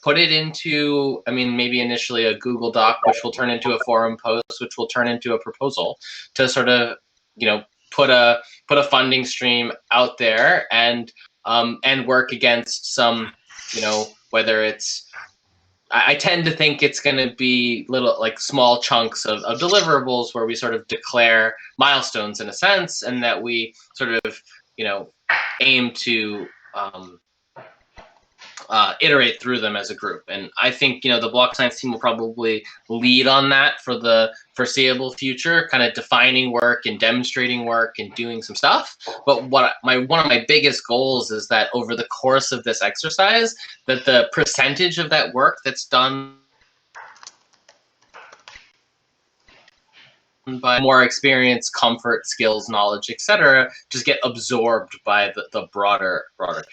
put it into, I mean, maybe initially a Google Doc, which will turn into a forum post, which will turn into a proposal to sort of, put a funding stream out there and work against some, whether it's, I tend to think it's going to be little, like small chunks of deliverables where we sort of declare milestones in a sense, and that we sort of, aim to iterate through them as a group. And I think, the Block.Science team will probably lead on that for the foreseeable future, kind of defining work and demonstrating work and doing some stuff. But one of my biggest goals is that over the course of this exercise, that the percentage of that work that's done by more experience, comfort, skills, knowledge, etc., just get absorbed by the broader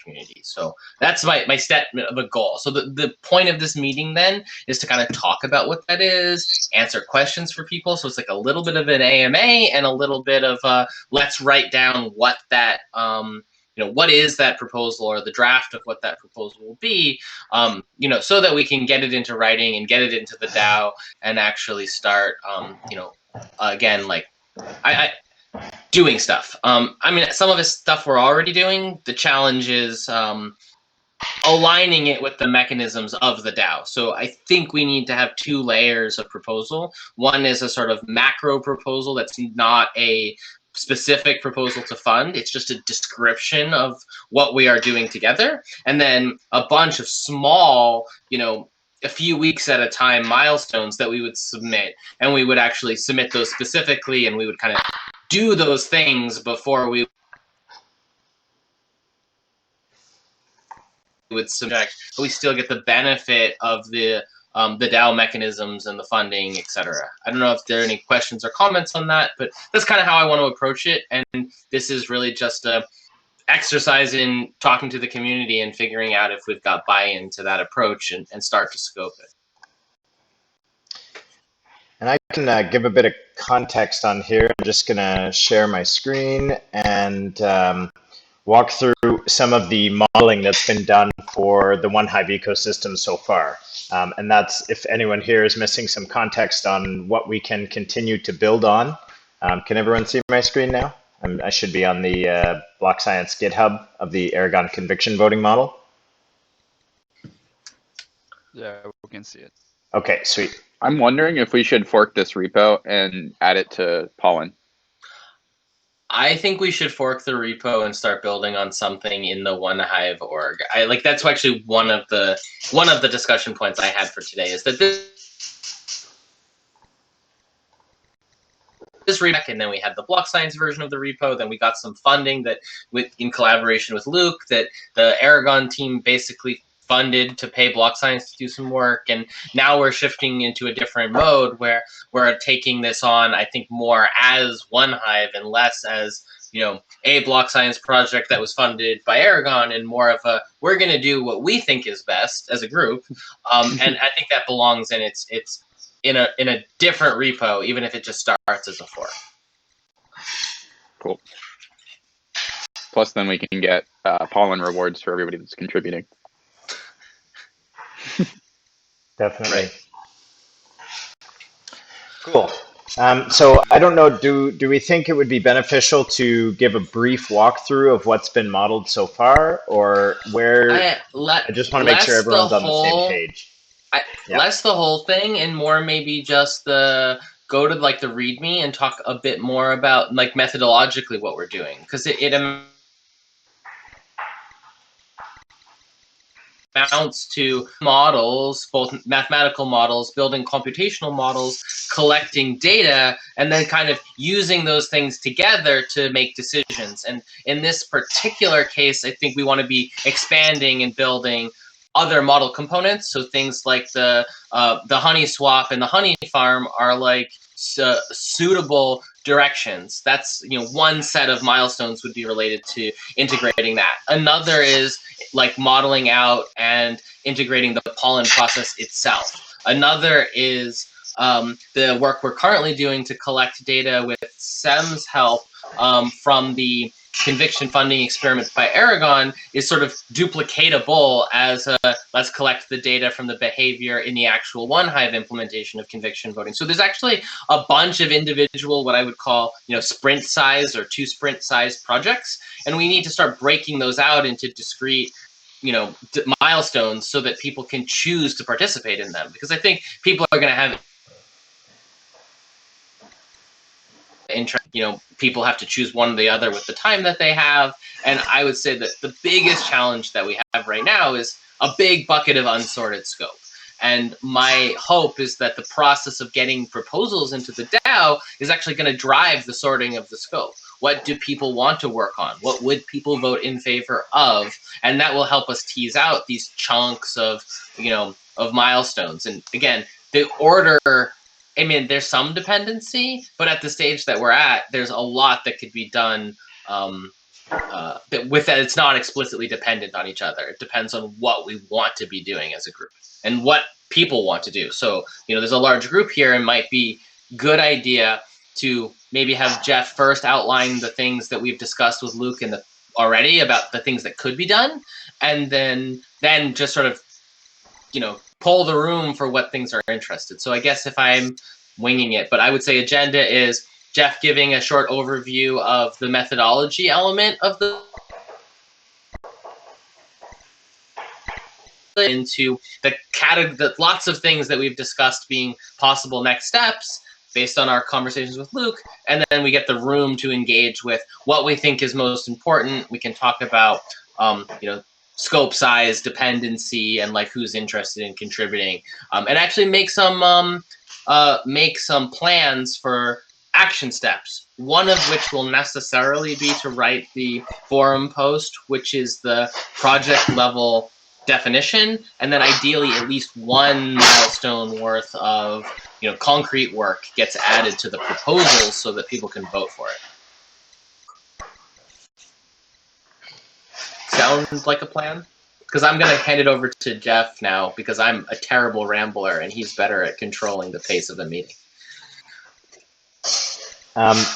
community. So that's my step of a goal. So the point of this meeting then is to kind of talk about what that is, answer questions for people. So it's like a little bit of an AMA and a little bit of let's write down what that what is that proposal, or the draft of what that proposal will be, so that we can get it into writing and get it into the DAO and actually start, again, like I doing stuff. I mean, some of this stuff we're already doing. The challenge is aligning it with the mechanisms of the DAO. So I think we need to have two layers of proposal. One is a sort of macro proposal that's not a specific proposal to fund. It's just a description of what we are doing together. And then a bunch of small, a few weeks at a time milestones that we would submit, and we would actually submit those specifically, and we would kind of do those things before we would subject, but we still get the benefit of the DAO mechanisms and the funding, etc. I don't know if there are any questions or comments on that, but that's kind of how I want to approach it. And this is really just a exercise in talking to the community and figuring out if we've got buy-in to that approach and start to scope it. And I can give a bit of context on here. I'm just going to share my screen and walk through some of the modeling that's been done for the OneHive ecosystem so far. And that's, if anyone here is missing some context on what we can continue to build on. Can everyone see my screen now? I should be on the Block.Science GitHub of the Aragon conviction voting model. Yeah, we can see it. Okay, sweet. I'm wondering if we should fork this repo and add it to Pollen. I think we should fork the repo and start building on something in the OneHive org. That's actually one of the discussion points I had for today, is that this repo, and then we had the Block.Science version of the repo. Then we got some funding that, in collaboration with Luke, that the Aragon team basically funded to pay Block.Science to do some work. And now we're shifting into a different mode where we're taking this on, I think, more as OneHive and less as, a Block.Science project that was funded by Aragon, and more of a, we're going to do what we think is best as a group. And I think that belongs in it's in a different repo, even if it just starts as a fork. Cool. Plus, then we can get Pollen rewards for everybody that's contributing. Definitely. Right. Cool. So I don't know, do we think it would be beneficial to give a brief walkthrough of what's been modeled so far, or where? I just want to make sure everyone's on the same page. Less the whole thing and more maybe just go to the README and talk a bit more about methodologically what we're doing, because it amounts to models, both mathematical models, building computational models, collecting data, and then kind of using those things together to make decisions. And in this particular case, I think we want to be expanding and building other model components. So things like the honey swap and the honey farm are suitable directions. That's, one set of milestones would be related to integrating that. Another is modeling out and integrating the pollen process itself. Another is the work we're currently doing to collect data with SEM's help from the conviction funding experiment by Aragon is sort of duplicatable as a, let's collect the data from the behavior in the actual OneHive implementation of conviction voting. So there's actually a bunch of individual, what I would call, sprint size or 2 sprint size projects. And we need to start breaking those out into discrete, milestones so that people can choose to participate in them. Because I think people are going to have interest, people have to choose one or the other with the time that they have. And I would say that the biggest challenge that we have right now is a big bucket of unsorted scope. And my hope is that the process of getting proposals into the DAO is actually going to drive the sorting of the scope. What do people want to work on? What would people vote in favor of? And that will help us tease out these chunks of, of milestones. And again, the order, there's some dependency, but at the stage that we're at, there's a lot that could be done with that. It's not explicitly dependent on each other. It depends on what we want to be doing as a group and what people want to do. So, there's a large group here, and might be good idea to maybe have Jeff first outline the things that we've discussed with Luke already about the things that could be done, and then just sort of, pull the room for what things are interested. So I guess if I'm winging it, but I would say agenda is Jeff giving a short overview of the methodology element of the into the lots of things that we've discussed being possible next steps based on our conversations with Luke, and then we get the room to engage with what we think is most important. We can talk about, scope size, dependency, and like who's interested in contributing, and actually make some plans for action steps. One of which will necessarily be to write the forum post, which is the project level definition, and then ideally at least one milestone worth of concrete work gets added to the proposals so that people can vote for it. Sounds like a plan? Because I'm going to hand it over to Jeff now, because I'm a terrible rambler and he's better at controlling the pace of the meeting.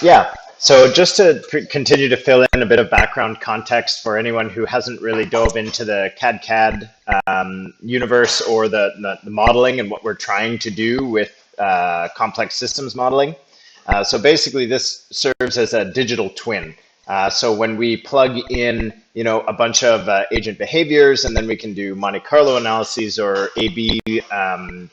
Yeah, so just to continue to fill in a bit of background context for anyone who hasn't really dove into the cadCAD universe or the modeling and what we're trying to do with complex systems modeling. So basically this serves as a digital twin. So when we plug in, a bunch of agent behaviors, and then we can do Monte Carlo analyses or A/B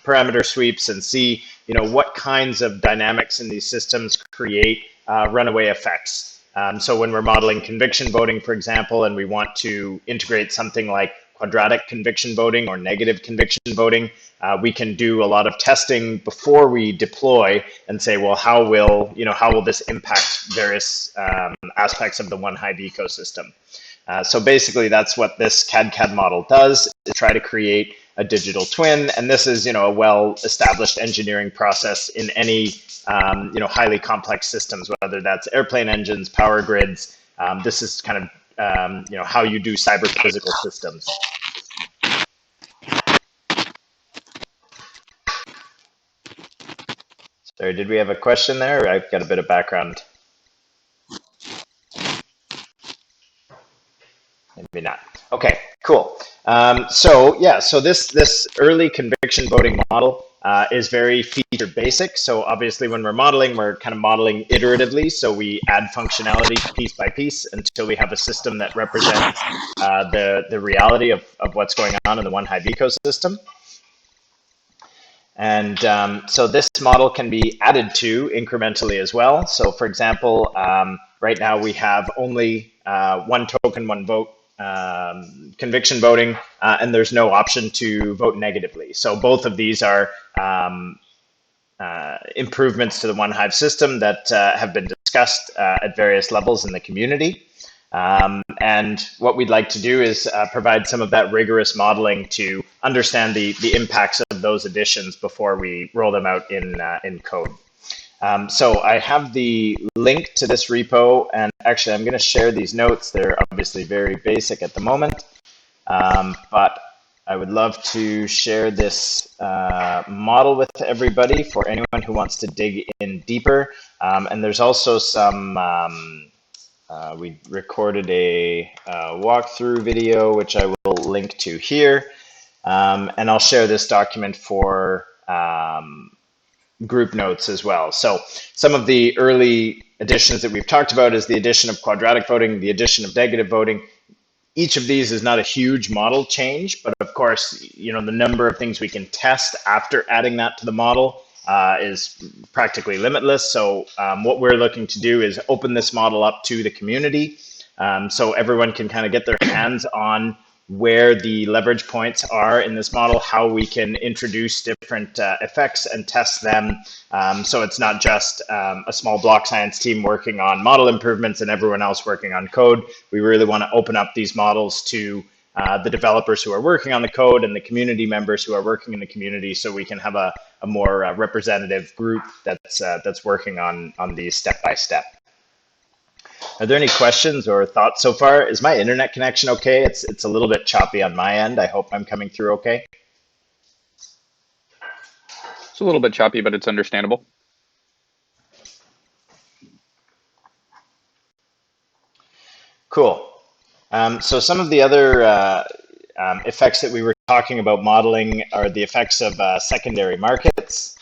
parameter sweeps and see, what kinds of dynamics in these systems create runaway effects. So when we're modeling conviction voting, for example, and we want to integrate something like quadratic conviction voting or negative conviction voting, we can do a lot of testing before we deploy and say, well, how will this impact various aspects of the OneHive ecosystem? So basically, that's what this cadCAD model does, is try to create a digital twin. And this is, a well-established engineering process in any, highly complex systems, whether that's airplane engines, power grids. This is kind of how you do cyber physical systems. Sorry, did we have a question there? I've got a bit of background. Maybe not. Okay, cool. So this early conviction voting model is very feature basic. So obviously when we're modeling, we're kind of modeling iteratively. So we add functionality piece by piece until we have a system that represents the reality of what's going on in the OneHive ecosystem. And so this model can be added to incrementally as well. So for example, right now we have only one token, one vote conviction voting, and there's no option to vote negatively. So both of these are improvements to the OneHive system that have been discussed at various levels in the community. And what we'd like to do is provide some of that rigorous modeling to understand the impacts of those additions before we roll them out in code. So I have the link to this repo, and actually I'm going to share these notes. They're obviously very basic at the moment, but I would love to share this model with everybody for anyone who wants to dig in deeper. And there's also some We recorded a walkthrough video, which I will link to here. And I'll share this document for group notes as well. So some of the early additions that we've talked about is the addition of quadratic voting, the addition of negative voting. Each of these is not a huge model change, but of course, the number of things we can test after adding that to the model is practically limitless. So what we're looking to do is open this model up to the community, so everyone can kind of get their hands on where the leverage points are in this model, how we can introduce different effects and test them. So it's not just a small Block.Science team working on model improvements and everyone else working on code. We really want to open up these models to the developers who are working on the code and the community members who are working in the community, so we can have a more representative group that's working on these step by step. Are there any questions or thoughts so far? Is my internet connection okay? It's a little bit choppy on my end. I hope I'm coming through okay. It's a little bit choppy, but it's understandable. Cool. So some of the other effects that we were talking about modeling are the effects of secondary markets.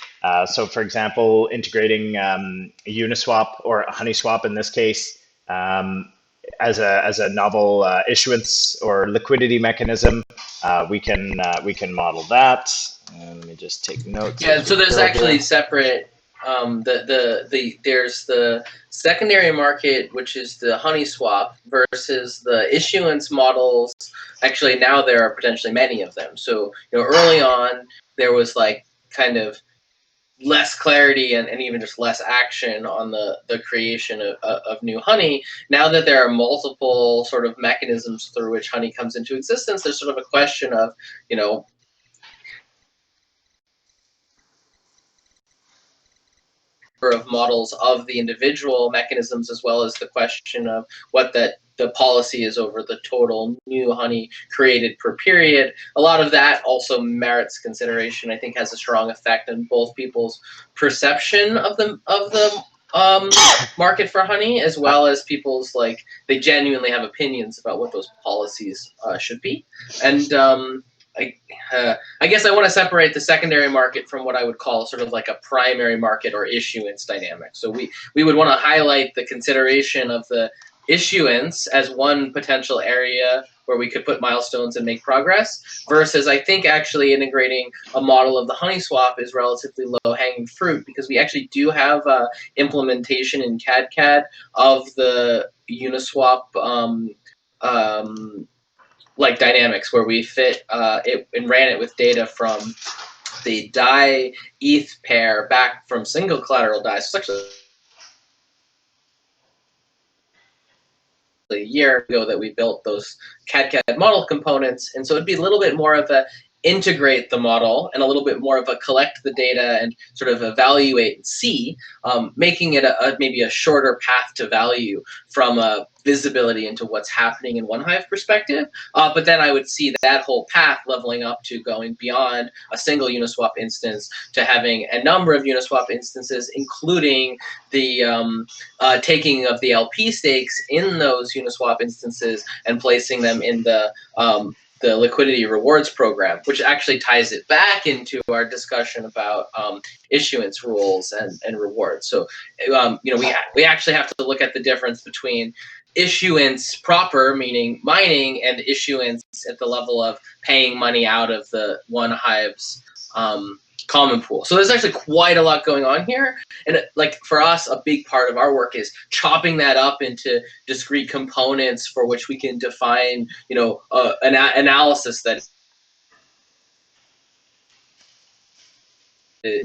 So for example, integrating a Uniswap or a HoneySwap in this case as a novel issuance or liquidity mechanism. We can model that. Let me just take notes. Yeah, so there's actually separate. There's the secondary market, which is the HoneySwap, versus the issuance models. Actually, now there are potentially many of them. So early on there was like kind of less clarity and even just less action on the creation of new honey. Now that there are multiple sort of mechanisms through which honey comes into existence, there's sort of a question of, of models of the individual mechanisms, as well as the question of what the policy is over the total new honey created per period. A lot of that also merits consideration. I think has a strong effect on both people's perception of the market for honey, as well as people's they genuinely have opinions about what those policies should be. And I guess I want to separate the secondary market from what I would call sort of like a primary market or issuance dynamic. So we would want to highlight the consideration of the issuance as one potential area where we could put milestones and make progress, versus I think actually integrating a model of the HoneySwap is relatively low-hanging fruit, because we actually do have implementation in cadCAD of the Uniswap dynamics, where we fit it and ran it with data from the DAI ETH pair back from single collateral DAI. So it's actually a year ago that we built those cadCAD model components, and so it'd be a little bit more of a integrate the model and a little bit more of a collect the data and sort of evaluate and see, making it maybe a shorter path to value from a visibility into what's happening in OneHive perspective. But then I would see that whole path leveling up to going beyond a single Uniswap instance to having a number of Uniswap instances, including the taking of the LP stakes in those Uniswap instances and placing them in the liquidity rewards program, which actually ties it back into our discussion about issuance rules and rewards. So, we actually have to look at the difference between issuance proper, meaning mining, and issuance at the level of paying money out of the OneHive's common pool. So there's actually quite a lot going on here. And for us, a big part of our work is chopping that up into discrete components for which we can define, an analysis that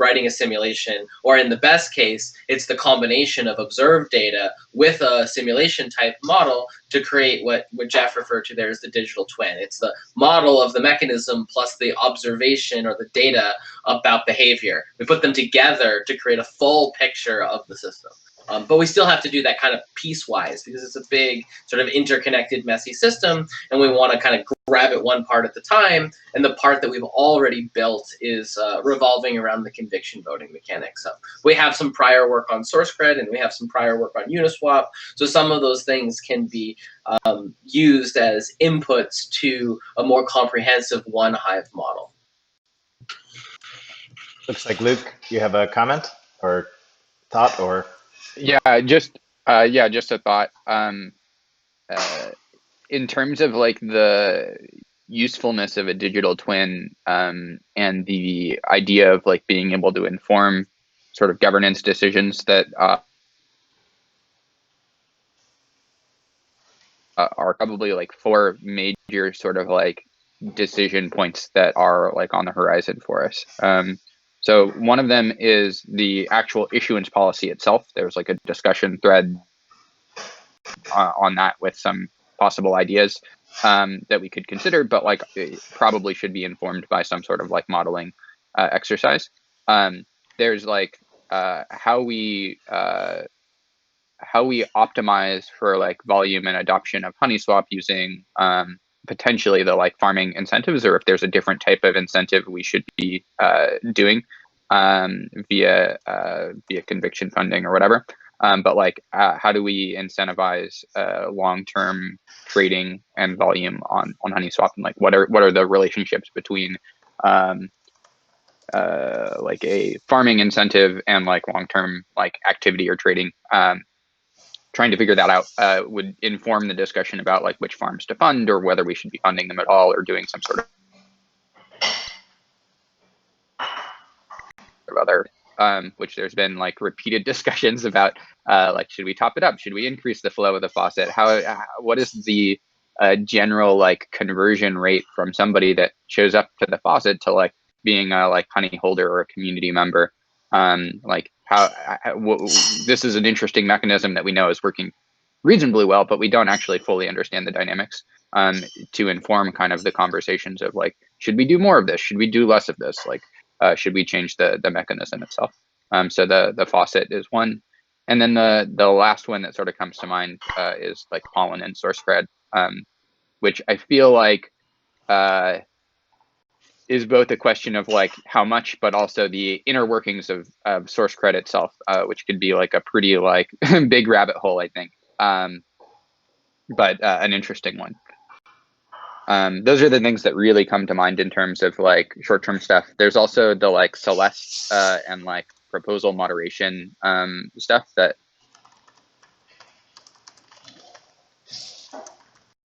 writing a simulation, or in the best case, it's the combination of observed data with a simulation type model to create what Jeff referred to there as the digital twin. It's the model of the mechanism plus the observation or the data about behavior. We put them together to create a full picture of the system. But we still have to do that kind of piecewise because it's a big sort of interconnected, messy system, and we want to kind of grab it one part at the time. And the part that we've already built is revolving around the conviction voting mechanics. So we have some prior work on SourceCred, and we have some prior work on Uniswap. So some of those things can be used as inputs to a more comprehensive one Hive model. Looks like Luke, you have a comment or thought or? Yeah, just a thought. In terms of like the usefulness of a digital twin, and the idea of like being able to inform sort of governance decisions that are probably like 4 major sort of like decision points that are like on the horizon for us. So one of them is the actual issuance policy itself. There's like a discussion thread on that with some possible ideas that we could consider, but like it probably should be informed by some sort of like modeling exercise. There's like how we optimize for like volume and adoption of HoneySwap using potentially the like farming incentives, or if there's a different type of incentive we should be doing via conviction funding or whatever. But like how do we incentivize long-term trading and volume on HoneySwap, and like what are the relationships between like a farming incentive and like long-term like activity or trading. Trying to figure that out would inform the discussion about like which farms to fund, or whether we should be funding them at all, or doing some sort of other, which there's been like repeated discussions about, like should we top it up? Should we increase the flow of the faucet? What is the general like conversion rate from somebody that shows up to the faucet to like being a like honey holder or a community member? Like this is an interesting mechanism that we know is working reasonably well, but we don't actually fully understand the dynamics to inform kind of the conversations of like, should we do more of this? Should we do less of this? Like, should we change the mechanism itself? So the faucet is one. And then the last one that sort of comes to mind is like pollen and SourceCred, which I feel like is both a question of like how much, but also the inner workings of SourceCred itself, which could be like a pretty like big rabbit hole, I think, but an interesting one. Those are the things that really come to mind in terms of like short-term stuff. There's also the like Celeste and like proposal moderation stuff that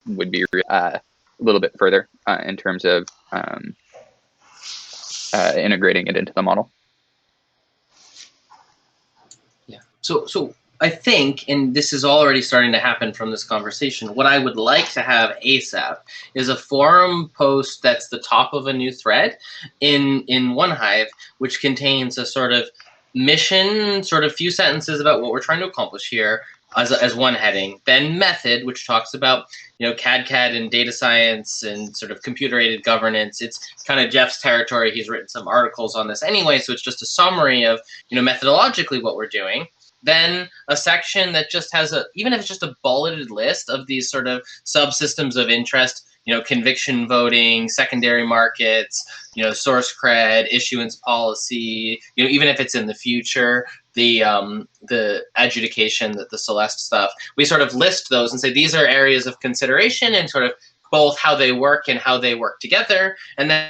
would be a little bit further in terms of integrating it into the model. Yeah. So I think, and this is already starting to happen from this conversation, what I would like to have ASAP is a forum post that's the top of a new thread in OneHive, which contains a sort of mission, sort of few sentences about what we're trying to accomplish here as one heading, then method, which talks about, you know, cadCAD and data science and sort of computer-aided governance. It's kind of Jeff's territory. He's written some articles on this anyway, so it's just a summary of, you know, methodologically what we're doing. Then a section that just has even if it's just a bulleted list of these sort of subsystems of interest, you know, conviction voting, secondary markets, you know, SourceCred, issuance policy, you know, even if it's in the future, the adjudication, the Celeste stuff, we sort of list those and say these are areas of consideration and sort of both how they work and how they work together. And then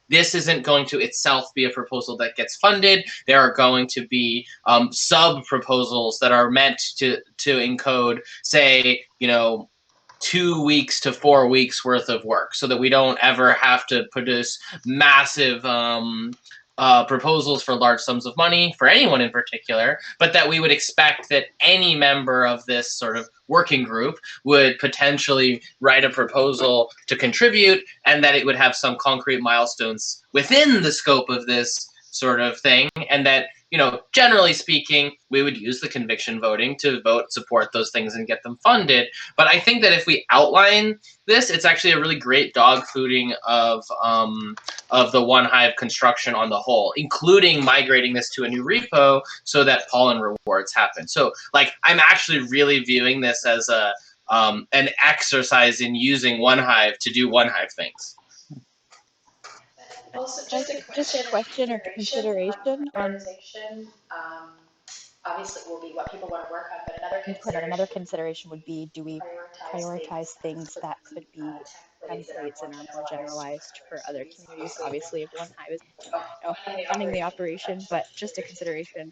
this isn't going to itself be a proposal that gets funded. There are going to be sub-proposals that are meant to encode, say, you know, 2 weeks to 4 weeks worth of work, so that we don't ever have to produce massive proposals for large sums of money for anyone in particular, but that we would expect that any member of this sort of working group would potentially write a proposal to contribute, and that it would have some concrete milestones within the scope of this sort of thing, and that, you generally speaking, we would use the conviction voting to support those things and get them funded. But I think that if we outline this, it's actually a really great dog fooding of the One Hive construction on the whole, including migrating this to a new repo so that pollen rewards happen. So like, I'm actually really viewing this as an exercise in using One Hive to do One Hive things. Also, just a question or consideration on prioritization. Obviously, will be what people want to work on, but another consideration would be: do we prioritize things that could be templates and are more generalized for other communities? Obviously, if One Hive is, funding the operation, but just a consideration.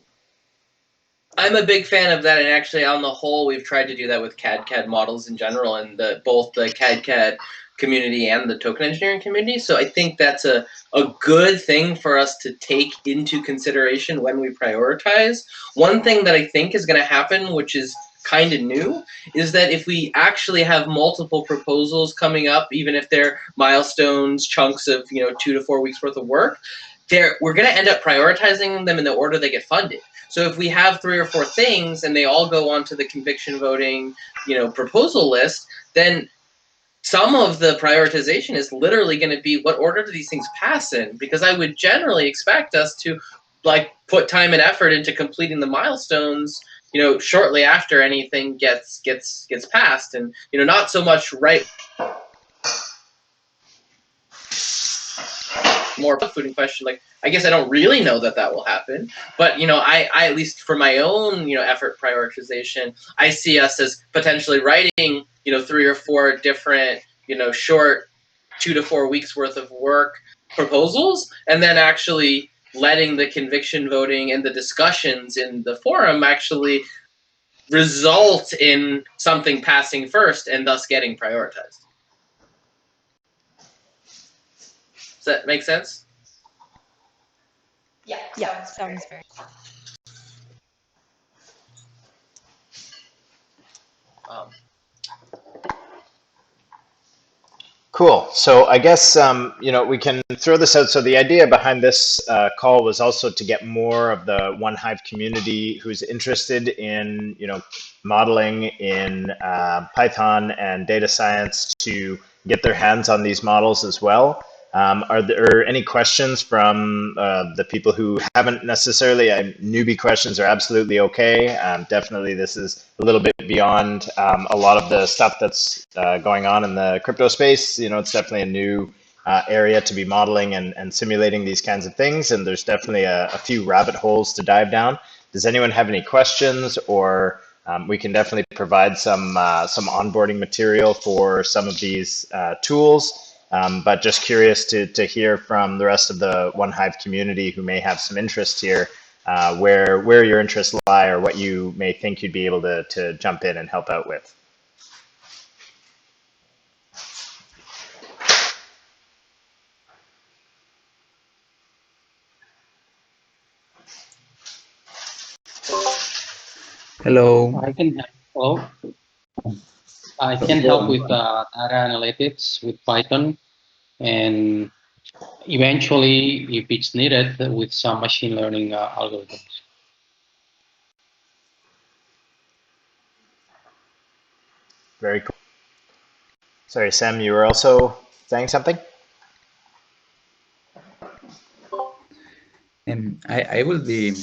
I'm a big fan of that, and actually, on the whole, we've tried to do that with cadCAD models in general, and both the cadCAD community and the token engineering community. So I think that's a good thing for us to take into consideration when we prioritize. One thing that I think is going to happen, which is kind of new, is that if we actually have multiple proposals coming up, even if they're milestones, chunks of 2 to 4 weeks worth of work, we're going to end up prioritizing them in the order they get funded. So if we have 3 or 4 things and they all go onto the conviction voting, proposal list, then some of the prioritization is literally going to be what order do these things pass in? Because I would generally expect us to put time and effort into completing the milestones, shortly after anything gets passed, and not so much right. More fooding question, I guess I don't really know that will happen, but I at least for my own effort prioritization, I see us as potentially writing 3 or 4 different short 2 to 4 weeks worth of work proposals, and then actually letting the conviction voting and the discussions in the forum actually result in something passing first and thus getting prioritized. Does that make sense? Yeah, sounds very. Cool. So I guess, we can throw this out. So the idea behind this call was also to get more of the One Hive community who's interested in, modeling in Python and data science to get their hands on these models as well. Are there any questions from the people who haven't necessarily? Newbie questions are absolutely okay. Definitely, this is a little bit beyond a lot of the stuff that's going on in the crypto space. It's definitely a new area to be modeling and simulating these kinds of things. And there's definitely a few rabbit holes to dive down. Does anyone have any questions, or we can definitely provide some onboarding material for some of these tools. But just curious to hear from the rest of the One Hive community who may have some interest here, where your interests lie or what you may think you'd be able to jump in and help out with. Hello. I can help with data analytics with Python, and eventually, if it's needed, with some machine learning algorithms. Very cool. Sorry, Sam, you were also saying something? I will be.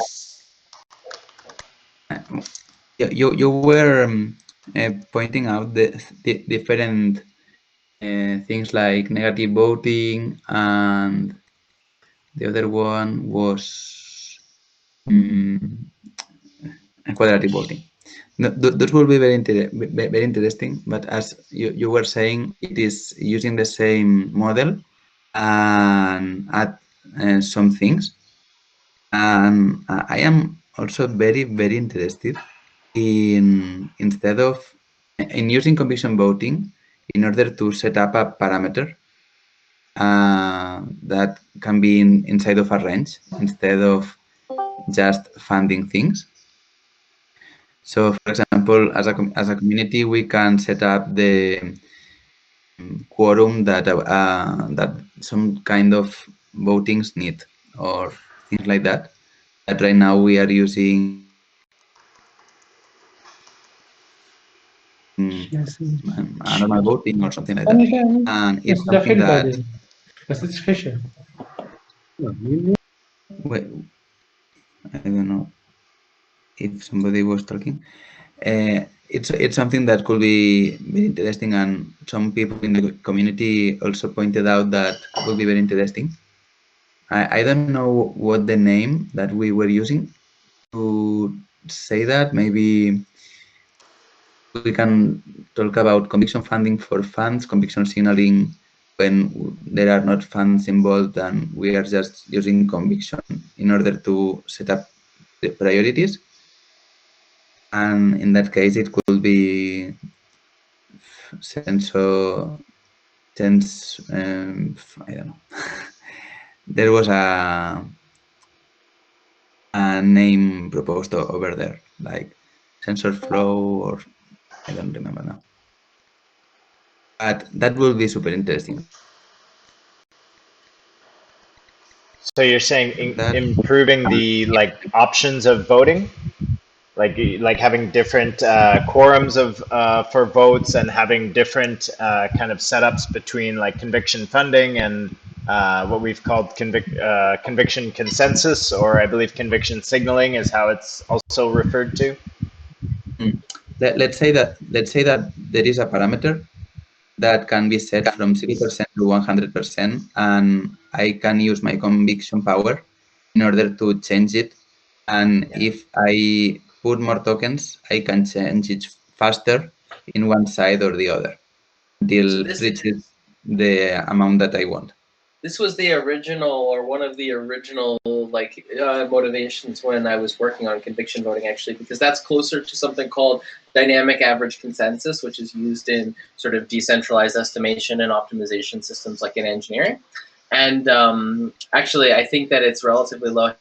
You were pointing out the different things like negative voting, and the other one was quadratic voting. Those will be very interesting, but as you were saying, it is using the same model and add some things. And I am also very interested in using conviction voting in order to set up a parameter that can be inside of a range instead of just funding things. So, for example, as a community, we can set up the quorum that some kind of votings need, or things like that that right now we are using normal voting or something like that. And it's something that I don't know if somebody was talking. It's something that could be very interesting, and some people in the community also pointed out that would be very interesting. I don't know what the name that we were using to say that. Maybe we can talk about conviction funding for funds, conviction signaling when there are not funds involved, and we are just using conviction in order to set up the priorities. And in that case, it could be I don't know. There was a name proposed over there, like sensor flow, or I don't remember now. But that will be super interesting. So you're saying That, improving the options of voting, like having different quorums of for votes, and having different kind of setups between like conviction funding and what we've called conviction consensus, or I believe conviction signaling is how it's also referred to. let's say that there is a parameter that can be set from 0% to 100%, and I can use my conviction power in order to change it. And if I put more tokens, I can change it faster in one side or the other until it reaches the amount that I want. This was the original, or one of the original, motivations when I was working on conviction voting, actually, because that's closer to something called dynamic average consensus, which is used in sort of decentralized estimation and optimization systems like in engineering. And actually, I think that it's relatively low.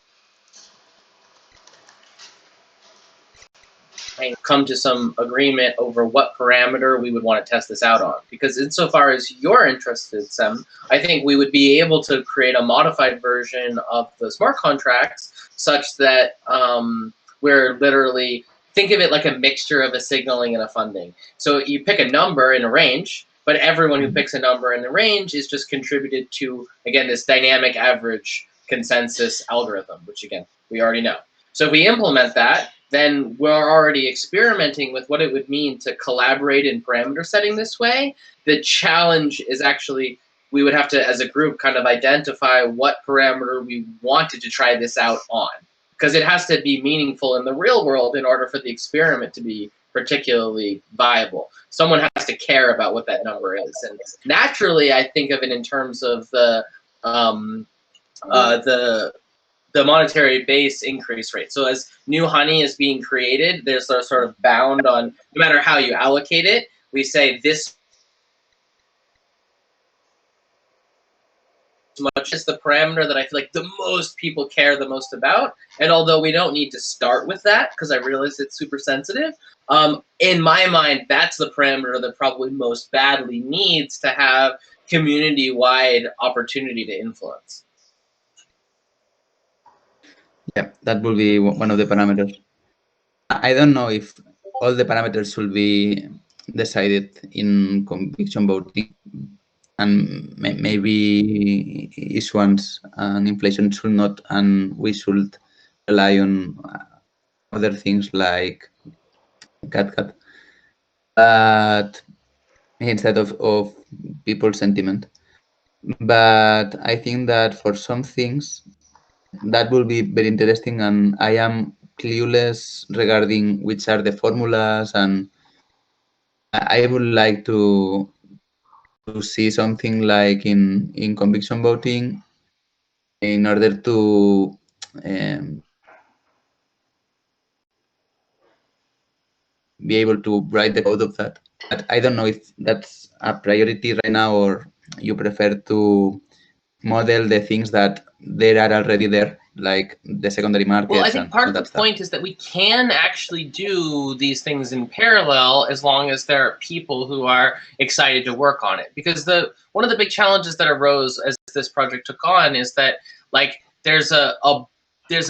Come to some agreement over what parameter we would want to test this out on. Because insofar as you're interested, Sem, I think we would be able to create a modified version of the smart contracts such that we're literally, think of it like a mixture of a signaling and a funding. So you pick a number in a range, but everyone who picks a number in the range is just contributed to, again, this dynamic average consensus algorithm, which again, we already know. So if we implement that, then we're already experimenting with what it would mean to collaborate in parameter setting this way. The challenge is actually, we would have to, as a group, kind of identify what parameter we wanted to try this out on, because it has to be meaningful in the real world in order for the experiment to be particularly viable. Someone has to care about what that number is. And naturally, I think of it in terms of the monetary base increase rate. So as new honey is being created, there's a sort of bound on, no matter how you allocate it, we say this much is the parameter that I feel like the most people care the most about. And although we don't need to start with that, because I realize it's super sensitive, in my mind, that's the parameter that probably most badly needs to have community-wide opportunity to influence. Yeah, that will be one of the parameters. I don't know if all the parameters should be decided in conviction voting, and maybe issuance and inflation should not, and we should rely on other things like cadCAD, but instead of people's sentiment. But I think that for some things, that will be very interesting, and I am clueless regarding which are the formulas, and I would like to see something like in conviction voting in order to be able to write the code of that. But I don't know if that's a priority right now, or you prefer to model the things that there are already there, like the secondary markets. Well, I think part of the point is that we can actually do these things in parallel as long as there are people who are excited to work on it. Because one of the big challenges that arose as this project took on is that, like, there's a there's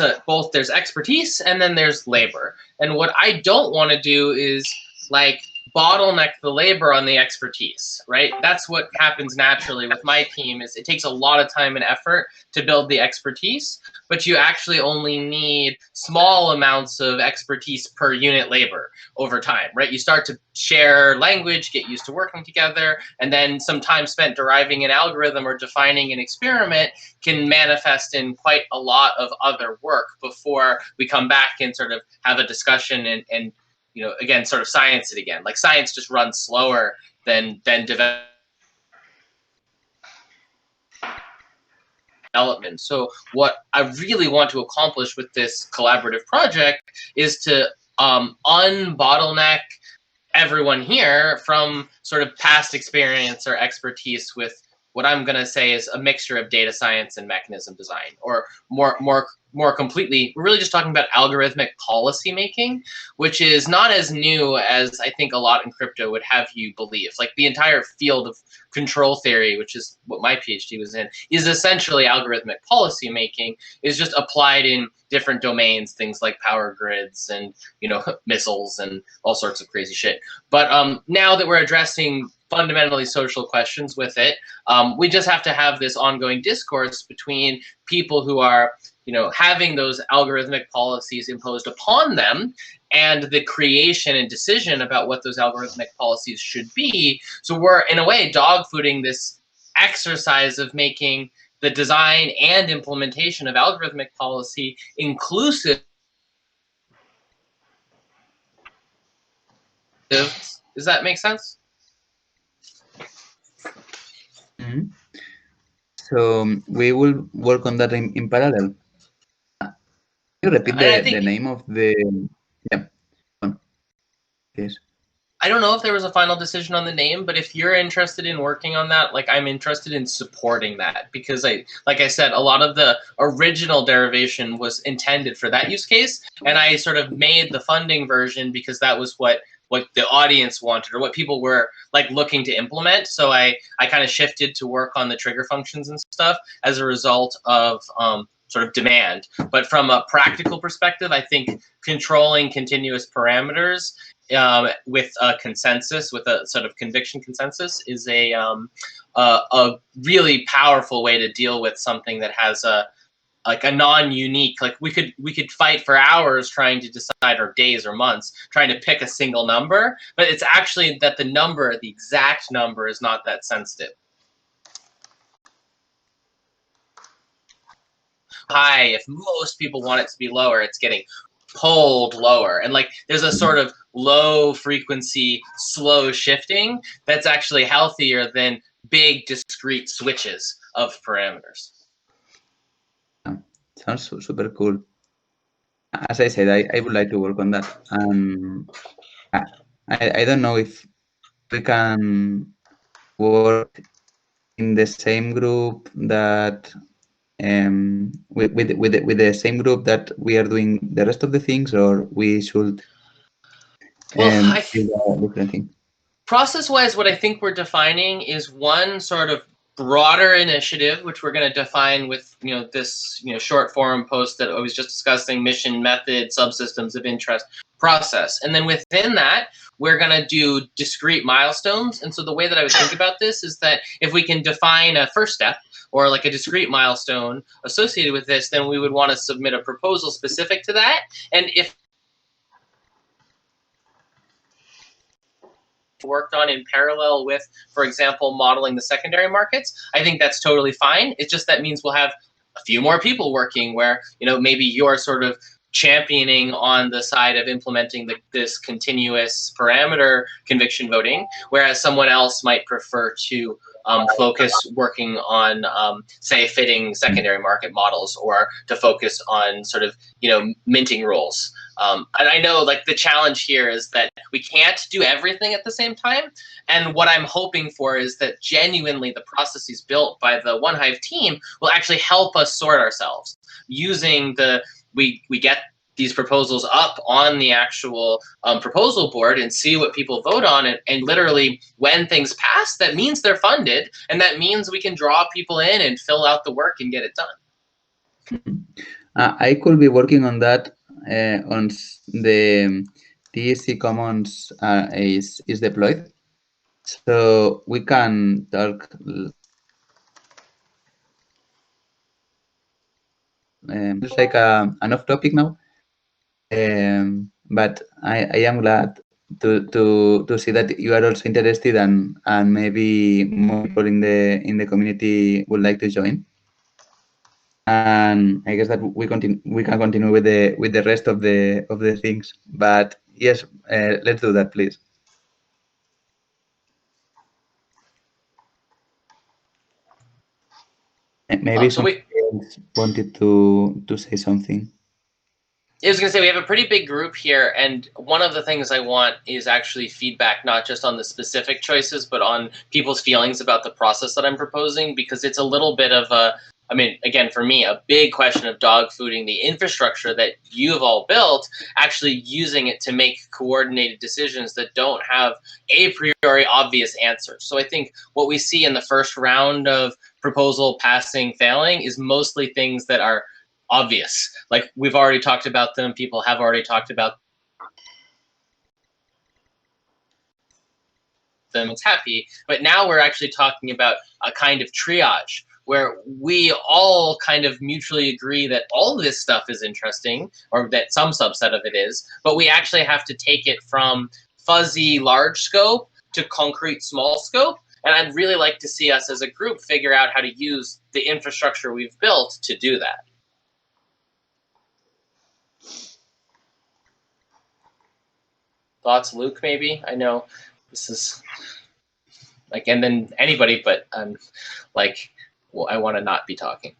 expertise and then there's labor. And what I don't want to do is like bottleneck the labor on the expertise, right? That's what happens naturally with my team. Is it takes a lot of time and effort to build the expertise, but you actually only need small amounts of expertise per unit labor over time, right? You start to share language, get used to working together, and then some time spent deriving an algorithm or defining an experiment can manifest in quite a lot of other work before we come back and sort of have a discussion and you know, again, sort of science it again. Like science just runs slower than development. So what I really want to accomplish with this collaborative project is to unbottleneck everyone here from sort of past experience or expertise with what I'm going to say is a mixture of data science and mechanism design, or more completely, we're really just talking about algorithmic policy making, which is not as new as I think a lot in crypto would have you believe. Like the entire field of control theory, which is what my PhD was in, is essentially algorithmic policy making, is just applied in different domains, things like power grids and, you know, missiles and all sorts of crazy shit. But now that we're addressing fundamentally social questions with it, we just have to have this ongoing discourse between people who are, you know, having those algorithmic policies imposed upon them and the creation and decision about what those algorithmic policies should be. So we're, in a way, dogfooding this exercise of making the design and implementation of algorithmic policy inclusive. Does that make sense? Mm-hmm. So we will work on that in parallel. Can you repeat the name of the... Yeah. Yes. I don't know if there was a final decision on the name, but if you're interested in working on that, like I'm interested in supporting that, because like I said, a lot of the original derivation was intended for that use case, and I sort of made the funding version because that was what the audience wanted or what people were like looking to implement. So I kind of shifted to work on the trigger functions and stuff as a result of sort of demand. But from a practical perspective, I think controlling continuous parameters with a consensus, with a sort of conviction consensus, is a really powerful way to deal with something that has a non-unique, like we could fight for hours trying to decide, or days or months trying to pick a single number, but it's actually that the exact number is not that sensitive. High, if most people want it to be lower, it's getting pulled lower, and like there's a sort of low frequency slow shifting that's actually healthier than big discrete switches of parameters. Sounds super cool. As I said, I would like to work on that. I don't know if we can work in the same group that with the same group that we are doing the rest of the things, or we should do a different thing. Process-wise, what I think we're defining is one sort of broader initiative, which we're going to define with this short forum post that I was just discussing: mission, method, subsystems of interest, process. And then within that, we're going to do discrete milestones. And so the way that I would think about this is that if we can define a first step or like a discrete milestone associated with this, then we would want to submit a proposal specific to that. And if worked on in parallel with, for example, modeling the secondary markets, I think that's totally fine. It's just that means we'll have a few more people working where, maybe you're sort of championing on the side of implementing this continuous parameter conviction voting, whereas someone else might prefer to focus working on, say, fitting secondary market models, or to focus on sort of, minting rules. And I know like the challenge here is that we can't do everything at the same time. And what I'm hoping for is that genuinely the processes built by the OneHive team will actually help us sort ourselves using we get these proposals up on the actual proposal board and see what people vote on. And literally when things pass, that means they're funded. And that means we can draw people in and fill out the work and get it done. I could be working on that on the TEC Commons is deployed, so we can talk. It's like an off topic now, but I am glad to see that you are also interested and maybe more people in the community would like to join. And I guess that we can continue with the rest of the things. But yes, let's do that, please. Maybe So we wanted to say something. I was going to say, we have a pretty big group here, and one of the things I want is actually feedback, not just on the specific choices, but on people's feelings about the process that I'm proposing, because it's a little bit of a, I mean, again, for me, a big question of dog fooding the infrastructure that you've all built, actually using it to make coordinated decisions that don't have a priori obvious answers. So I think what we see in the first round of proposal passing, failing is mostly things that are obvious. Like, we've already talked about them, people have already talked about them, it's happy. But now we're actually talking about a kind of triage where we all kind of mutually agree that all of this stuff is interesting, or that some subset of it is, but we actually have to take it from fuzzy large scope to concrete small scope. And I'd really like to see us as a group figure out how to use the infrastructure we've built to do that. Thoughts, Luke, maybe? I know this is like, and then anybody, but like, well, I want to not be talking.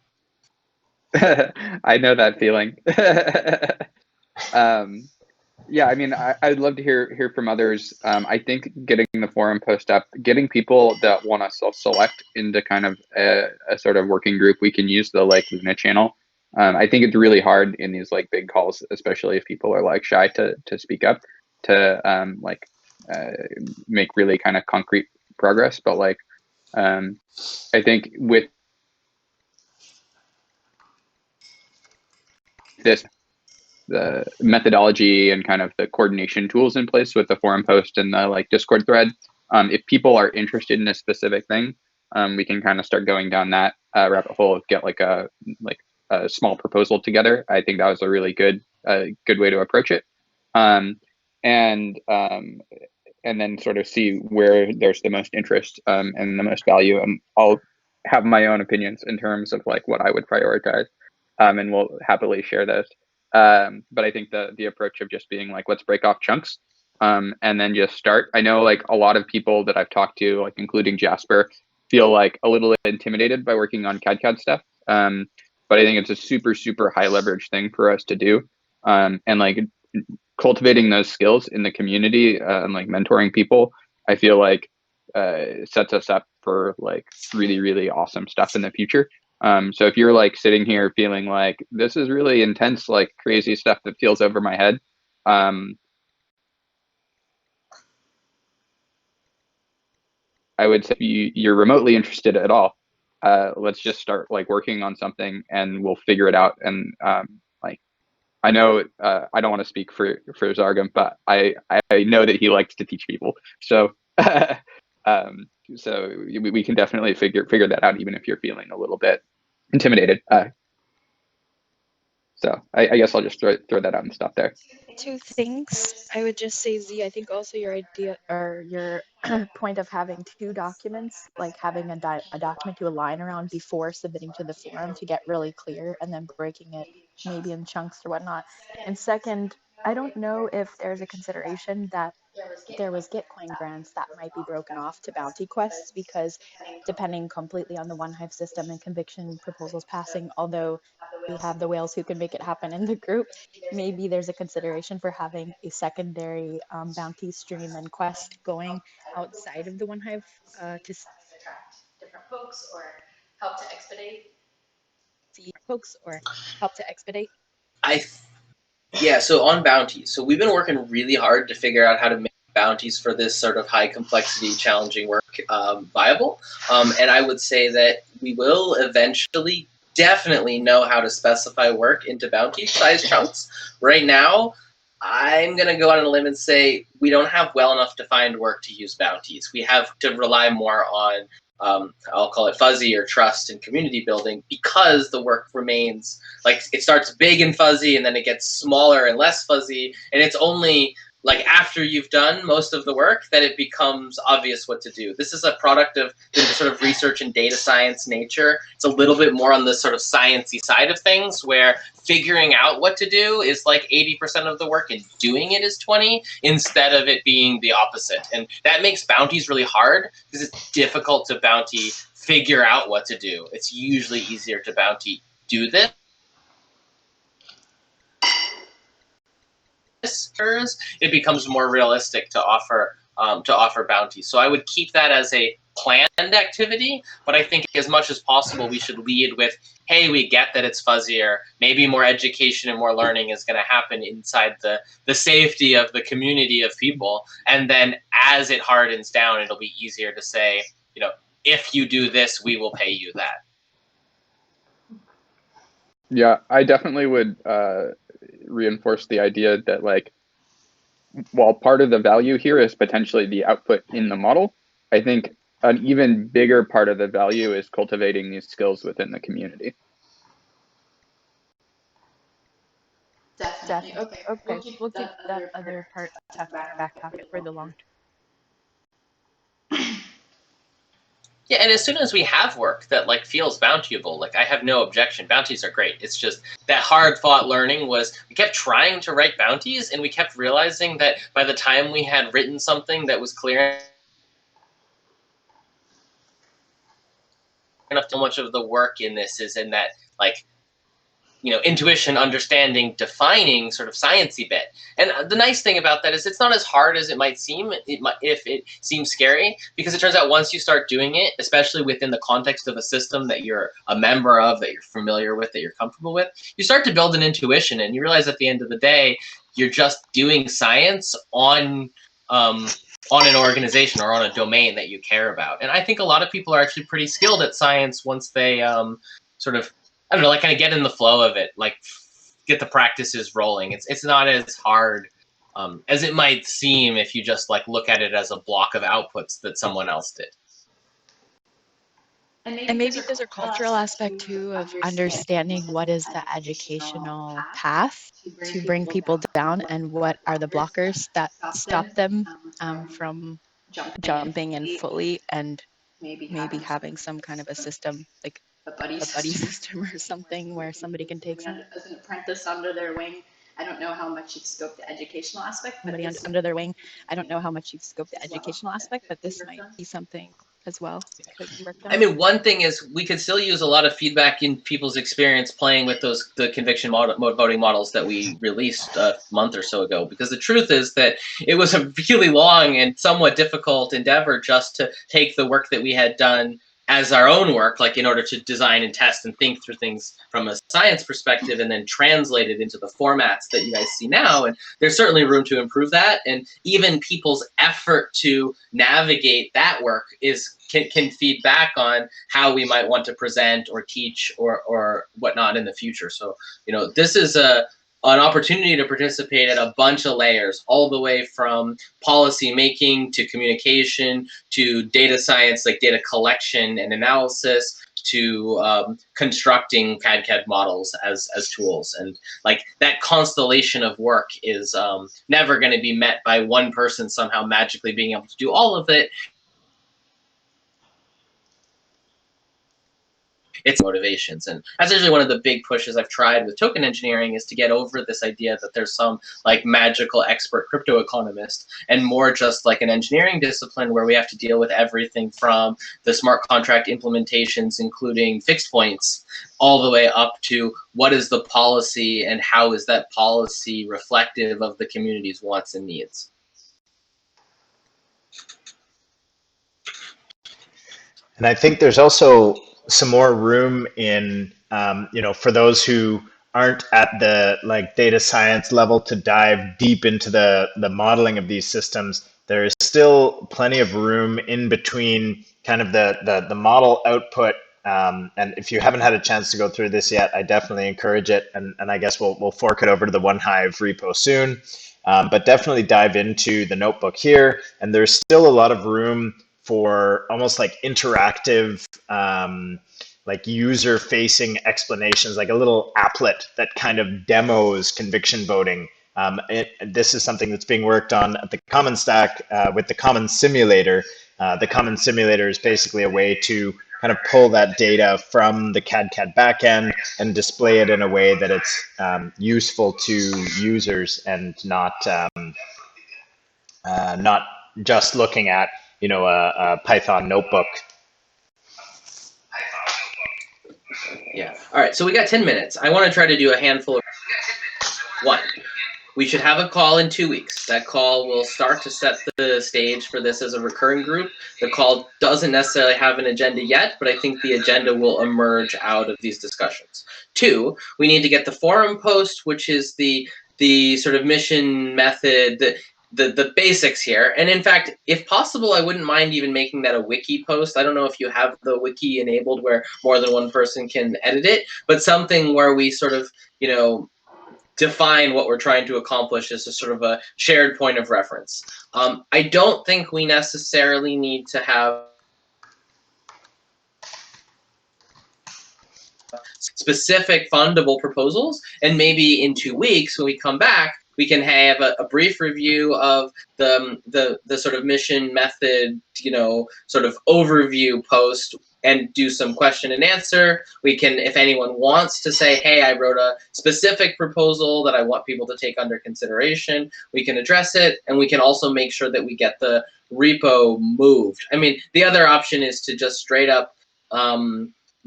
I know that feeling. Yeah, I mean, I'd love to hear from others. I think getting the forum post up, getting people that want to self-select into kind of a sort of working group, we can use the like Luna channel. I think it's really hard in these like big calls, especially if people are like shy to speak up, to make really kind of concrete progress. But like, I think with this, the methodology and kind of the coordination tools in place with the forum post and the like Discord thread, if people are interested in a specific thing, we can kind of start going down that rabbit hole of get like a small proposal together. I think that was a really good way to approach it, and then sort of see where there's the most interest and the most value. And I'll have my own opinions in terms of like what I would prioritize, and we'll happily share those. But I think the approach of just being like, let's break off chunks, and then just start. I know like a lot of people that I've talked to, like including Jasper, feel like a little intimidated by working on cadCAD stuff. But I think it's a super, super high leverage thing for us to do. And like cultivating those skills in the community and like mentoring people, I feel like sets us up for like really, really awesome stuff in the future. So if you're like sitting here feeling like this is really intense, like crazy stuff that feels over my head, I would say you're remotely interested at all, let's just start like working on something and we'll figure it out. And like, I know I don't want to speak for Zargam, but I know that he likes to teach people. So so we can definitely figure that out, even if you're feeling a little bit intimidated. So I guess I'll just throw that out and stop there. Two things. I would just say, Z, I think also your idea or your point of having two documents, like having a document to align around before submitting to the forum to get really clear and then breaking it maybe in chunks or whatnot. And second, I don't know if there's a consideration that there was Gitcoin grants that might be broken off to bounty quests, because depending completely on the OneHive system and conviction proposals passing, although we have the whales who can make it happen in the group, maybe there's a consideration for having a secondary bounty stream and quest going outside of the OneHive to attract different folks or help to expedite Yeah, so on bounties. So we've been working really hard to figure out how to make bounties for this sort of high complexity, challenging work viable. And I would say that we will eventually definitely know how to specify work into bounty size chunks. Right now, I'm going to go out on a limb and say we don't have well enough defined work to use bounties. We have to rely more on, I'll call it fuzzy or trust and community building, because the work remains, like, it starts big and fuzzy and then it gets smaller and less fuzzy. And it's only like after you've done most of the work that it becomes obvious what to do. This is a product of the sort of research and data science nature. It's a little bit more on the sort of sciencey side of things, where figuring out what to do is like 80% of the work and doing it is 20, instead of it being the opposite. And that makes bounties really hard, because it's difficult to bounty figure out what to do. It's usually easier to bounty do this. It becomes more realistic to offer bounties. So I would keep that as a planned activity, but I think as much as possible we should lead with, hey, we get that it's fuzzier, maybe more education and more learning is going to happen inside the safety of the community of people, and then as it hardens down, it'll be easier to say, you know, if you do this, we will pay you that. Yeah, I definitely would reinforce the idea that, like, while part of the value here is potentially the output in the model, I think an even bigger part of the value is cultivating these skills within the community. Definitely. Okay. We'll keep that other part tucked back pocket for the long term. Yeah, and as soon as we have work that like feels bountyable, like I have no objection. Bounties are great. It's just that hard-fought learning was we kept trying to write bounties, and we kept realizing that by the time we had written something that was clear enough, so much of the work in this is in that, like, you know, intuition, understanding, defining sort of sciencey bit. And the nice thing about that is it's not as hard as it might seem, if it seems scary, because it turns out once you start doing it, especially within the context of a system that you're a member of, that you're familiar with, that you're comfortable with, you start to build an intuition, and you realize at the end of the day, you're just doing science on an organization or on a domain that you care about. And I think a lot of people are actually pretty skilled at science once they sort of, I don't know, like kind of get in the flow of it, like get the practices rolling. It's not as hard as it might seem if you just like look at it as a block of outputs that someone else did. And maybe there's a cultural aspect too of understanding what is the educational path to bring people down, and what are the blockers that stop them from jumping in fully, and maybe having some kind of a system, like a buddy system or something, where somebody can take some as an apprentice under their wing. I don't know how much you've scoped the educational aspect, but somebody under their wing. I don't know how much you've scoped the educational aspect, but this might be something as well. I mean, one thing is we could still use a lot of feedback in people's experience playing with the conviction mode voting models that we released a month or so ago, because the truth is that it was a really long and somewhat difficult endeavor just to take the work that we had done as our own work, like in order to design and test and think through things from a science perspective, and then translate it into the formats that you guys see now. And there's certainly room to improve that. And even people's effort to navigate that work can feed back on how we might want to present or teach or whatnot in the future. So, you know, this is an opportunity to participate at a bunch of layers, all the way from policy making to communication to data science, like data collection and analysis, to constructing cadCAD models as tools. And like that constellation of work is never going to be met by one person somehow magically being able to do all of it. It's motivations. And that's usually one of the big pushes I've tried with token engineering, is to get over this idea that there's some like magical expert crypto economist, and more just like an engineering discipline where we have to deal with everything from the smart contract implementations, including fixed points, all the way up to what is the policy and how is that policy reflective of the community's wants and needs. And I think there's also some more room in, you know, for those who aren't at the like data science level to dive deep into the modeling of these systems. There is still plenty of room in between kind of the model output And if you haven't had a chance to go through this yet, I definitely encourage it. And I guess we'll fork it over to the OneHive repo soon. But definitely dive into the notebook here. And there's still a lot of room for almost like interactive, like user-facing explanations, like a little applet that kind of demos conviction voting. This is something that's being worked on at the Common Stack with the Common Simulator. The Common Simulator is basically a way to kind of pull that data from the cadCAD backend and display it in a way that it's useful to users and not just looking at, you know, a Python notebook. Yeah. All right. So we got 10 minutes. I want to try to do a handful of. One, we should have a call in 2 weeks. That call will start to set the stage for this as a recurring group. The call doesn't necessarily have an agenda yet, but I think the agenda will emerge out of these discussions. Two, we need to get the forum post, which is the sort of mission method, the basics here. And in fact, if possible, I wouldn't mind even making that a wiki post. I don't know if you have the wiki enabled where more than one person can edit it, but something where we sort of, you know, define what we're trying to accomplish as a sort of a shared point of reference. I don't think we necessarily need to have specific fundable proposals, and maybe in 2 weeks when we come back, we can have a brief review of the sort of mission method, you know, sort of overview post, and do some question and answer. We can, if anyone wants to say, hey, I wrote a specific proposal that I want people to take under consideration, we can address it, and we can also make sure that we get the repo moved. I mean, the other option is to just straight up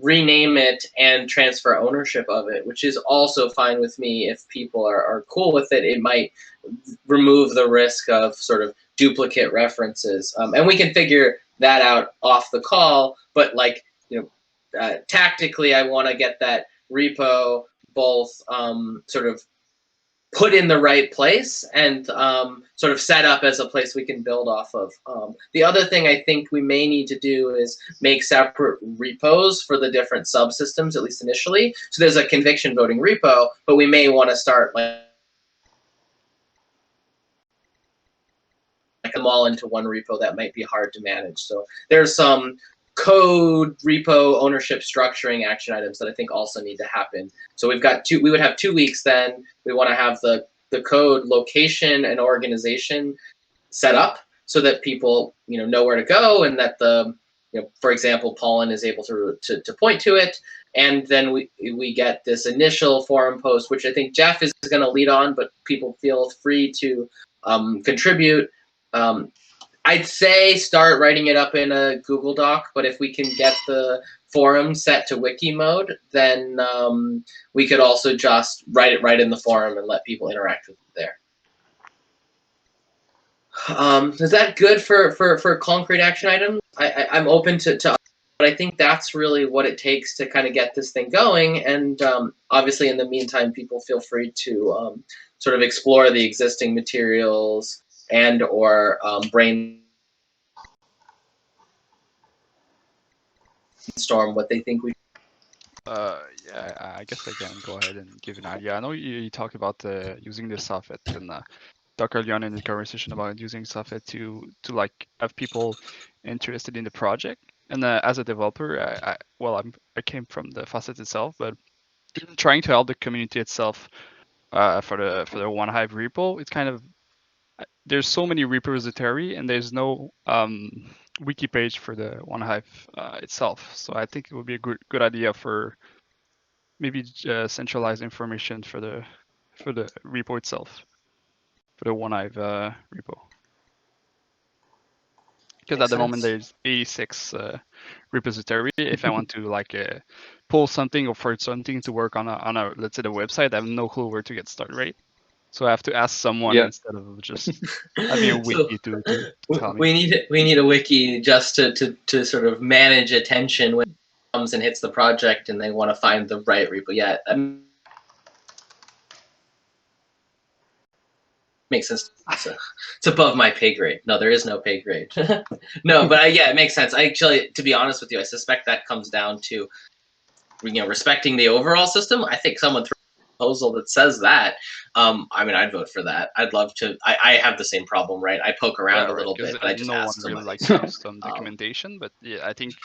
rename it and transfer ownership of it, which is also fine with me if people are cool with it. It might remove the risk of sort of duplicate references. And we can figure that out off the call, but like, you know, tactically, I want to get that repo both sort of put in the right place and sort of set up as a place we can build off of. The other thing I think we may need to do is make separate repos for the different subsystems, at least initially. So there's a conviction voting repo, but we may want to start like them all into one repo. That might be hard to manage. So there's some code repo ownership structuring action items that I think also need to happen. So we've got we would have 2 weeks then. We want to have the code location and organization set up so that people, you know where to go, and that the, you know, for example, Paulin is able to point to it. And then we get this initial forum post, which I think Jeff is going to lead on, but people feel free to contribute. I'd say start writing it up in a Google Doc, but if we can get the forum set to wiki mode, then we could also just write it right in the forum and let people interact with it there. Is that good for concrete action items? I'm open to, but I think that's really what it takes to kind of get this thing going. And obviously, in the meantime, people feel free to sort of explore the existing materials and or brainstorm what they think we. Yeah, I guess I can go ahead and give an idea. I know you talked about using the soffit and talk early on in the conversation about using soffit to like have people interested in the project. And as a developer, I came from the faucet itself, but trying to help the community itself for the OneHive repo, it's kind of there's so many repository and there's no wiki page for the OneHive itself. So I think it would be a good idea for maybe centralized information for the repo itself, for the OneHive repo. Because at the moment there's 86 repository. If I want to like pull something or for something to work on a let's say the website, I have no clue where to get started, right? So I have to ask someone instead of just having a wiki to tell me. We need a wiki just to sort of manage attention when it comes and hits the project and they want to find the right repo. Yeah, I mean, makes sense. It's above my pay grade. No, there is no pay grade. No, but yeah, it makes sense. I actually, to be honest with you, I suspect that comes down to, respecting the overall system. I think someone threw a proposal that says that. I mean, I'd vote for that. I'd love to. I have the same problem, right? I poke around a little bit, but I just no ask one really somebody. likes custom documentation, but yeah, I think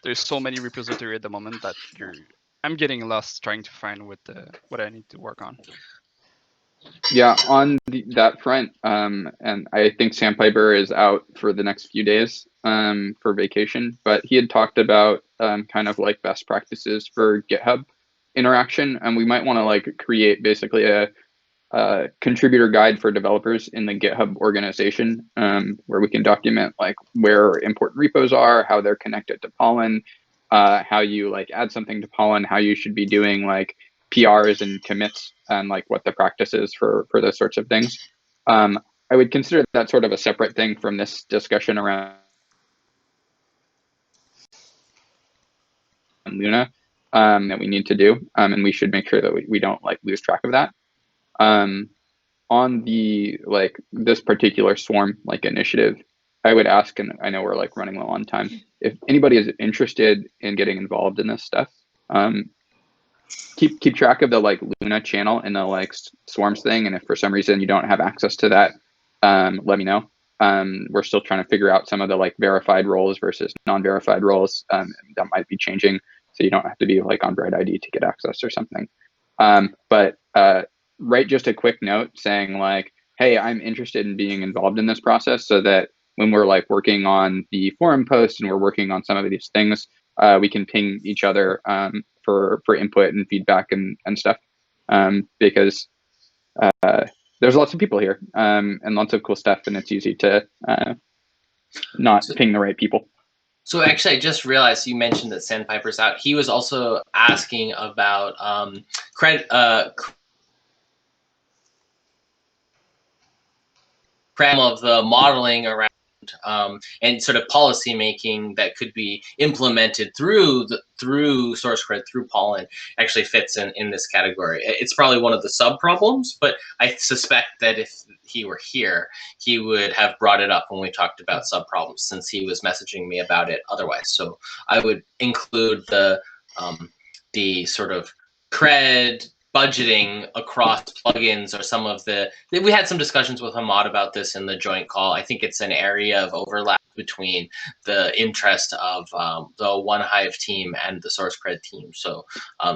there's so many repository at the moment that I'm getting lost trying to find what I need to work on. Yeah, on that front, and I think Sandpiper is out for the next few days for vacation, but he had talked about kind of like best practices for GitHub interaction, and we might want to like create basically a contributor guide for developers in the GitHub organization, where we can document like where important repos are, how they're connected to Pollen, how you like add something to Pollen, how you should be doing like PRs and commits, and like what the practice is for those sorts of things. I would consider that sort of a separate thing from this discussion around Luna that we need to do, and we should make sure that we don't like lose track of that. On the like this particular swarm like initiative, I would ask, and I know we're like running low on time, if anybody is interested in getting involved in this stuff, keep track of the like Luna channel and the like swarms thing, and if for some reason you don't have access to that, let me know. We're still trying to figure out some of the like verified roles versus non-verified roles that might be changing, so you don't have to be like on Bright ID to get access or something. But write just a quick note saying like, hey, I'm interested in being involved in this process, so that when we're like working on the forum post and we're working on some of these things, we can ping each other for input and feedback and stuff, because there's lots of people here and lots of cool stuff, and it's easy to not ping the right people. So actually, I just realized you mentioned that Sandpiper's out. He was also asking about credit of the modeling around and sort of policy making that could be implemented through SourceCred, through Pollen, actually fits in this category. It's probably one of the sub problems, but I suspect that if he were here, he would have brought it up when we talked about sub problems, since he was messaging me about it otherwise. So I would include the sort of cred budgeting across plugins, or some of we had some discussions with Hamad about this in the joint call. I think it's an area of overlap between the interest of the OneHive team and the SourceCred team. So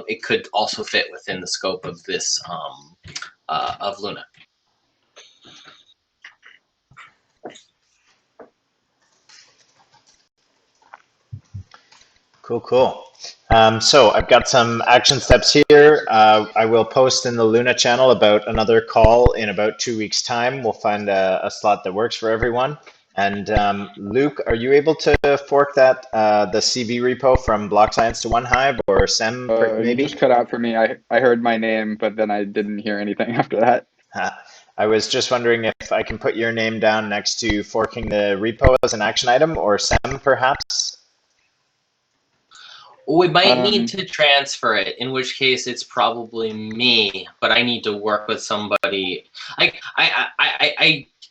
it could also fit within the scope of this of Luna. Cool. So I've got some action steps here. I will post in the Luna channel about another call in about 2 weeks' time. We'll find a slot that works for everyone. And Luke, are you able to fork that, the CV repo from Block.Science to OneHive, or Sem maybe? You just cut out for me. I heard my name, but then I didn't hear anything after that. I was just wondering if I can put your name down next to forking the repo as an action item, or Sem perhaps? We might need to transfer it, in which case it's probably me, but I need to work with somebody.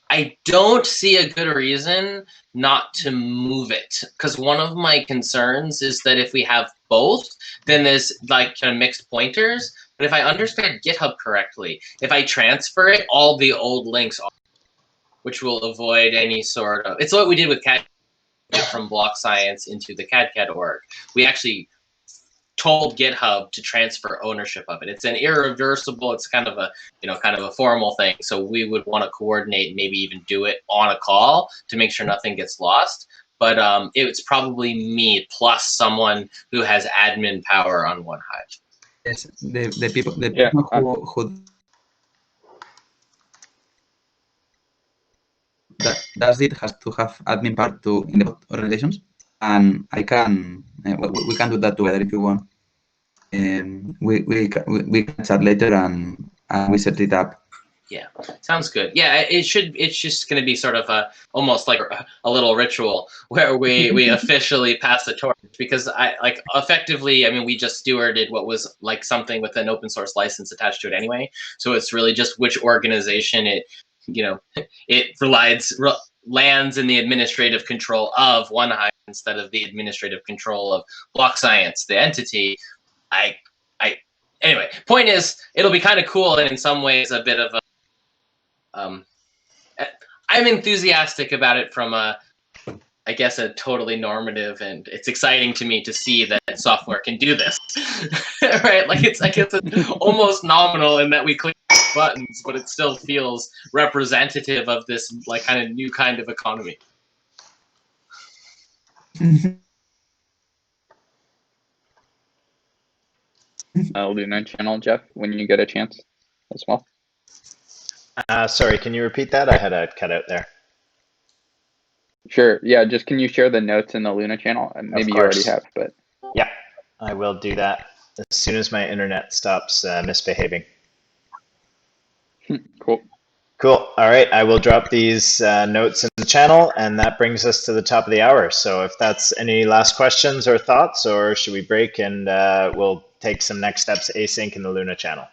I don't see a good reason not to move it, because one of my concerns is that if we have both, then there's like kind of mixed pointers. But if I understand GitHub correctly, if I transfer it, all the old links are, which will avoid any sort of, it's what we did with cadCAD from Block.Science into the cadCAD org. We actually told GitHub to transfer ownership of it. It's an irreversible, it's kind of a formal thing. So we would want to coordinate, maybe even do it on a call to make sure nothing gets lost. But it's probably me plus someone who has admin power on OneHive. Yes, the people who that does it has to have admin power to in the organizations, and I can we can do that together if you want. We can chat later and we set it up. Yeah, sounds good. Yeah, it's just going to be sort of almost like a little ritual where we officially pass the torch, because effectively, I mean, we just stewarded what was like something with an open source license attached to it anyway. So it's really just which organization it it lands in the administrative control of one hive instead of the administrative control of Block.Science, the entity. Anyway, point is, it'll be kind of cool, and in some ways a bit of a. I'm enthusiastic about it from a totally normative, and it's exciting to me to see that software can do this, right? Like it's almost nominal in that we click buttons, but it still feels representative of this like kind of new kind of economy. Luna channel, Jeff, when you get a chance as well. Sorry, can you repeat that? I had a cutout there. Sure. Yeah, just can you share the notes in the Luna channel? And maybe you already have, but. Yeah, I will do that as soon as my internet stops misbehaving. Cool. Cool. All right, I will drop these notes in the channel, and that brings us to the top of the hour. So if that's any last questions or thoughts, or should we break and we'll take some next steps async in the Luna channel?